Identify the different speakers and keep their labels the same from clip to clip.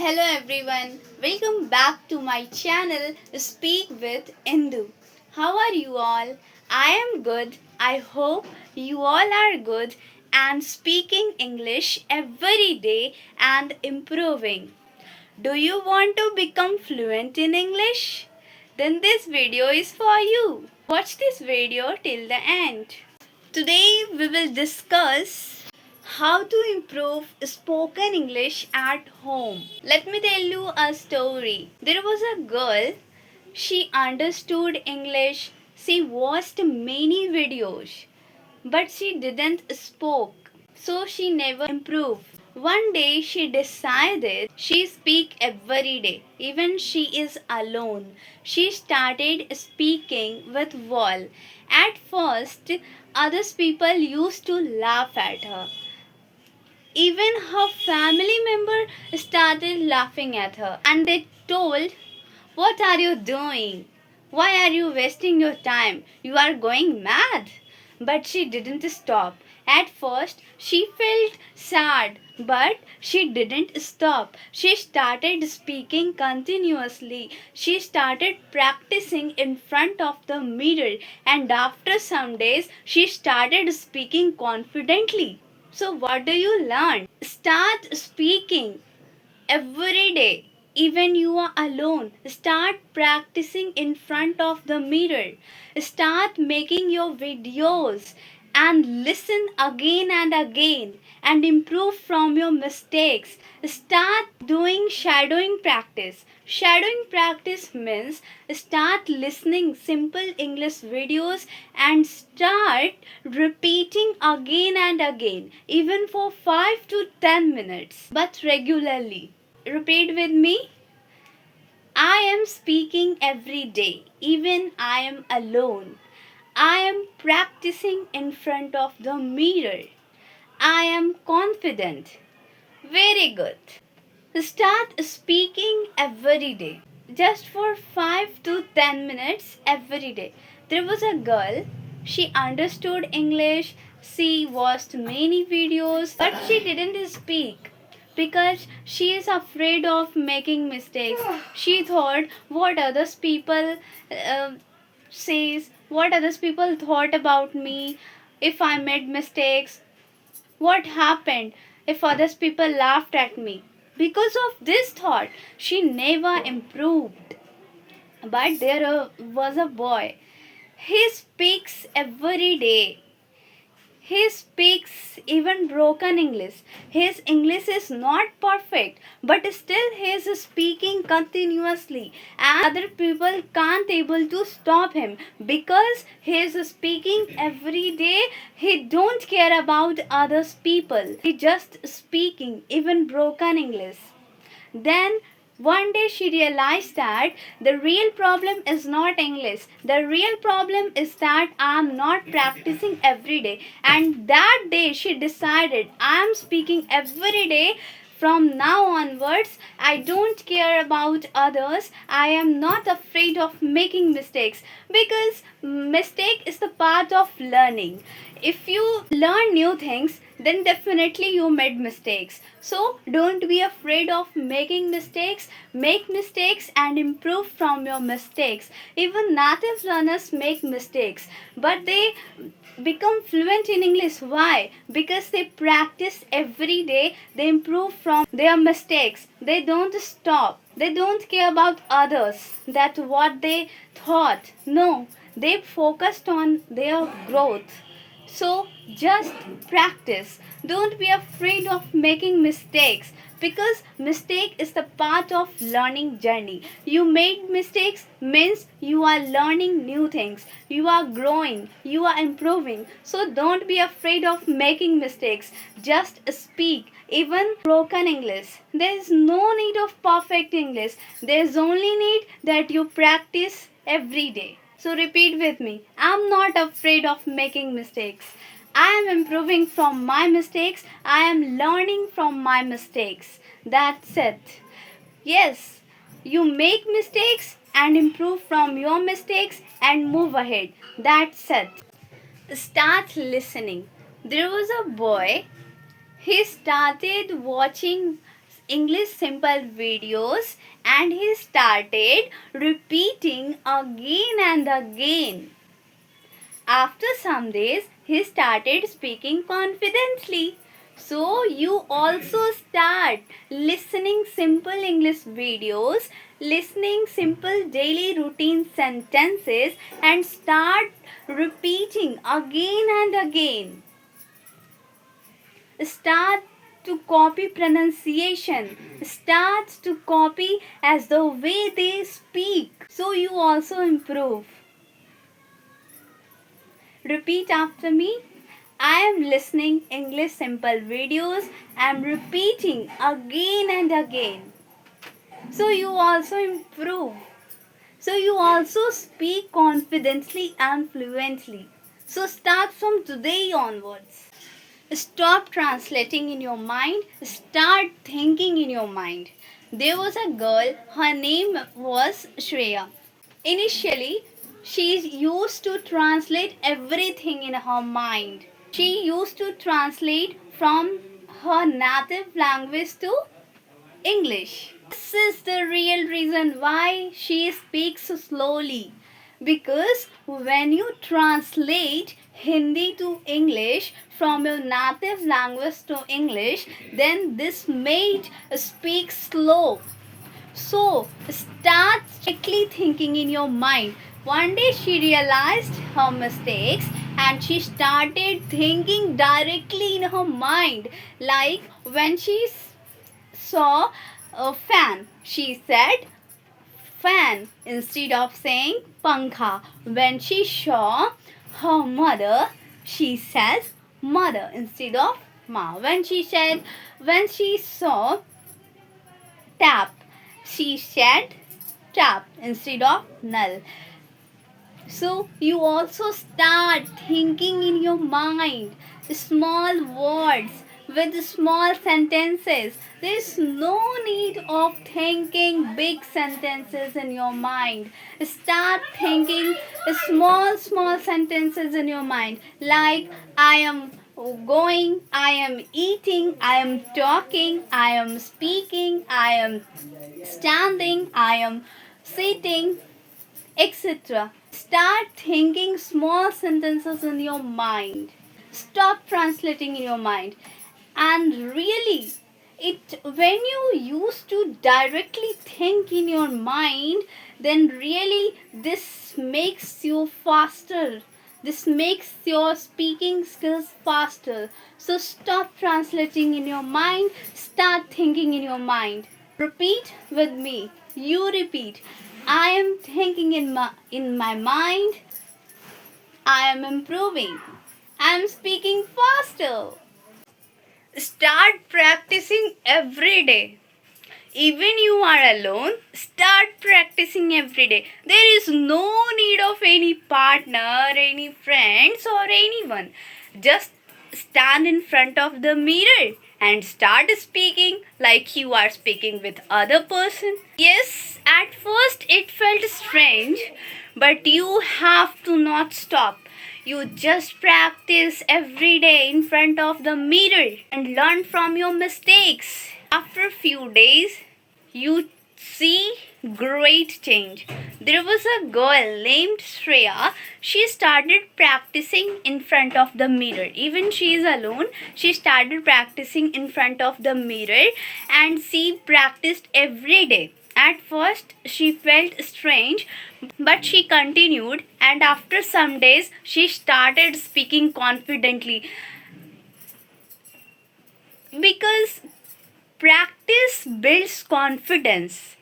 Speaker 1: Hello everyone, welcome back to my channel Speak with Indu. How are you all? I am good. I hope you all are good and speaking English every day and improving. Do you want to become fluent in English? Then this video is for you. Watch this video till the end. Today we will discuss how to improve spoken English at home. Let me tell you a story. There was a girl, she understood English, she watched many videos, but she didn't spoke, so she never improved. One day she decided she speak every day, even she is alone. She started speaking with wall. At first, other people used to laugh at her. Even her family member started laughing at her and they told, "What are you doing? Why are you wasting your time? You are going mad." But she didn't stop. At first, she felt sad, but she didn't stop. She started speaking continuously. She started practicing in front of the mirror, and after some days, she started speaking confidently. So, what do you learn? Start speaking every day, even you are alone. Start practicing in front of the mirror. Start making your videos and listen again and again and improve from your mistakes. Start doing shadowing practice. Shadowing practice means start listening simple English videos and start repeating again and again, even for 5 to 10 minutes, but regularly. Repeat with me. I am speaking every day, even I am alone. I am practicing in front of the mirror. I am confident. Very good. Start speaking every day, just for 5 to 10 minutes every day. There was a girl, she understood English, she watched many videos, but she didn't speak because she is afraid of making mistakes. She thought what others people says, what others people thought about me if I made mistakes, what happened if others people laughed at me. Because of this thought, she never improved. But there was a boy. He speaks every day. He speaks even broken English. His English is not perfect, but still he is speaking continuously. And other people can't able to stop him because he is speaking every day. He don't care about others people. He just speaking even broken English. Then one day she realized that the real problem is not English. The real problem is that I am not practicing every day. And that day she decided I am speaking every day. From now onwards, I don't care about others. I am not afraid of making mistakes because mistake is the part of learning. If you learn new things, then definitely you made mistakes. So don't be afraid of making mistakes. Make mistakes and improve from your mistakes. Even native learners make mistakes, but they become fluent in English. Why? Because they practice every day, they improve from their mistakes. They don't stop. They don't care about others, that what they thought. No, they focused on their growth. So just practice. Don't be afraid of making mistakes because mistake is the part of learning journey. You made mistakes means you are learning new things. You are growing. You are improving. So don't be afraid of making mistakes. Just speak. Even broken English. There is no need of perfect English. There is only need that you practice every day. So repeat with me. I'm not afraid of making mistakes. I am improving from my mistakes. I am learning from my mistakes. That's it. Yes, you make mistakes and improve from your mistakes and move ahead. That's it. Start listening. There was a boy, he started watching English simple videos and he started repeating again and again. After some days, he started speaking confidently. So, you also start listening simple English videos, listening simple daily routine sentences, and start repeating again and again. Start to copy pronunciation, start to copy as the way they speak. So, you also improve. Repeat after me. I am listening English simple videos. I am repeating again and again. So you also improve. So you also speak confidently and fluently. So start from today onwards. Stop translating in your mind. Start thinking in your mind. There was a girl, her name was Shreya. Initially, she used to translate everything in her mind. She used to translate from her native language to English. This is the real reason why she speaks so slowly. Because when you translate Hindi to English from your native language to English, then this made speak slow. So start strictly thinking in your mind. One day she realized her mistakes and she started thinking directly in her mind. Like when she saw a fan, she said fan instead of saying pankha. When she saw her mother, she says mother instead of ma. When she saw tap, she said tap instead of null. So you also start thinking in your mind small words with small sentences. There is no need of thinking big sentences in your mind. Start thinking small sentences in your mind, like I am going, I am eating, I am talking, I am speaking, I am standing, I am sitting, etc. Start thinking small sentences in your mind. Stop translating in your mind. And really, it when you used to directly think in your mind, then really this makes you faster. This makes your speaking skills faster. So stop translating in your mind, start thinking in your mind. Repeat with me. You repeat. I am thinking in my mind. I am improving. I am speaking faster. Start practicing every day. Even you are alone, start practicing every day. There is no need of any partner, any friends or anyone. Just stand in front of the mirror and start speaking like you are speaking with other person. Yes, at first it felt strange, but you have to not stop. You just practice every day in front of the mirror and learn from your mistakes. After a few days, you see great change. There was a girl named Shreya. She started practicing in front of the mirror. Even she is alone, she started practicing in front of the mirror and she practiced every day. At first, she felt strange, but she continued, and after some days, she started speaking confidently. Because practice builds confidence.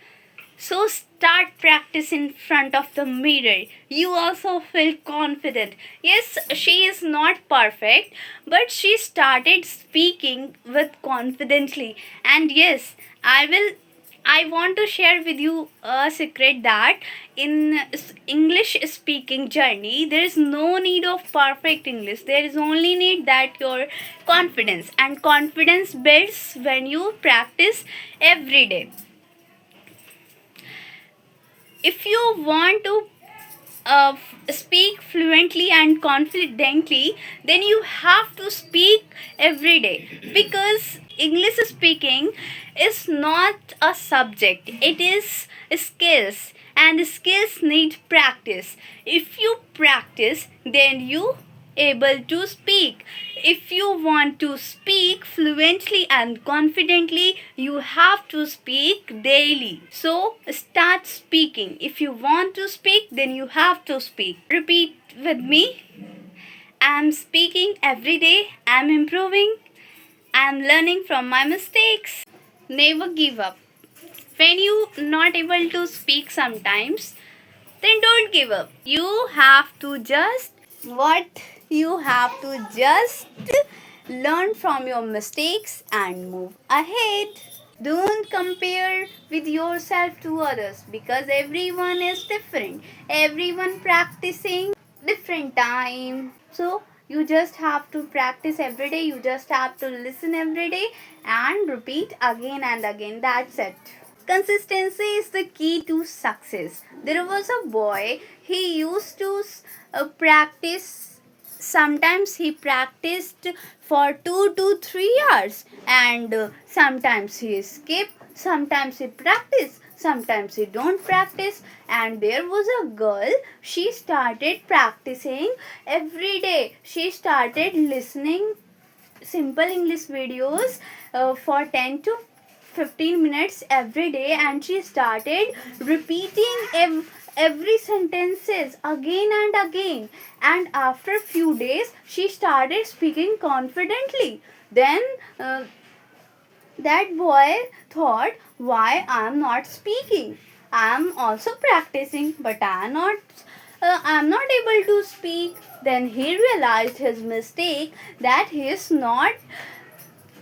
Speaker 1: So start practice in front of the mirror. You also feel confident. Yes, she is not perfect, but she started speaking with confidently. And yes, I want to share with you a secret that in English speaking journey there is no need of perfect English. There is only need that your confidence, and confidence builds when you practice every day. If you want to speak fluently and confidently, then you have to speak every day, because English speaking is not a subject, it is skills, and skills need practice. If you practice, then you able to speak. If you want to speak fluently and confidently, you have to speak daily. So start speaking. If you want to speak, then you have to speak. Repeat with me. I'm speaking every day. I'm improving. I'm learning from my mistakes. Never give up. When you not able to speak sometimes, then don't give up. You have to just learn from your mistakes and move ahead. Don't compare with yourself to others because everyone is different. Everyone practicing different time. So you just have to practice every day. You just have to listen every day and repeat again and again. That's it. Consistency is the key to success. There was a boy, he used to practice. Sometimes he practiced for 2 to 3 hours, and sometimes he skip, sometimes he practice, sometimes he don't practice. And there was a girl, she started practicing every day. She started listening simple English videos for 10 to 15 minutes every day, and she started repeating every sentences again and again. And after few days she started speaking confidently. Then that boy thought, why I'm not speaking? I'm also practicing, but I'm not able to speak. Then he realized his mistake, that he is not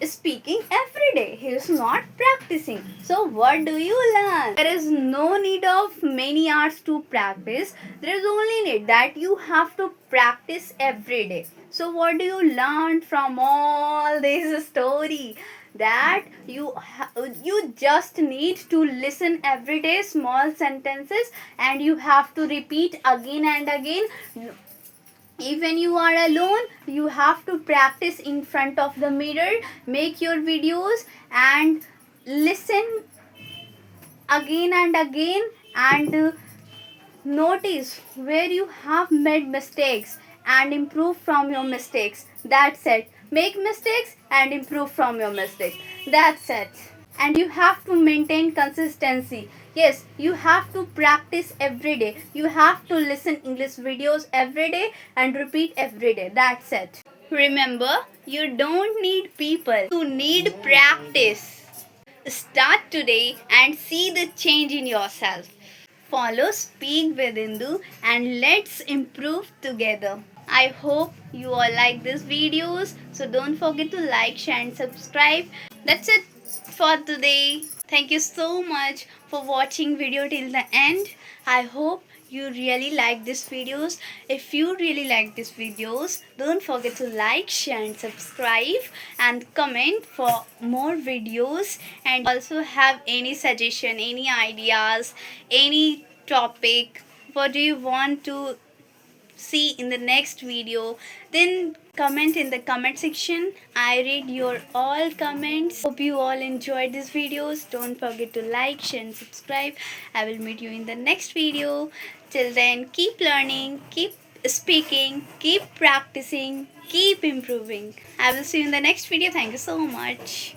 Speaker 1: speaking every day. He is not practicing. So what do you learn? There is no need of many hours to practice. There is only need that you have to practice every day. So what do you learn from all this story? That you just need to listen every day small sentences, and you have to repeat again and again. Even you are alone, you have to practice in front of the mirror, make your videos and listen again and again, and notice where you have made mistakes and improve from your mistakes. That's it. Make mistakes and improve from your mistakes. That's it. And you have to maintain consistency. Yes, you have to practice every day. You have to listen English videos every day and repeat every day. That's it. Remember, you don't need people. You need practice. Start today and see the change in yourself. Follow Speak with Indu and let's improve together. I hope you all like these videos. So don't forget to like, share and subscribe. That's it for today. Thank you so much for watching video till the end. I hope you really like these videos. If you really like these videos, don't forget to like, share and subscribe and comment for more videos. And also have any suggestion, any ideas, any topic, what do you want to see in the next video, then comment in the comment section. I read your all comments. Hope you all enjoyed these videos. Don't forget to like, share and subscribe. I will meet you in the next video. Till then, keep learning, keep speaking, keep practicing, keep improving. I will see you in the next video. Thank you so much.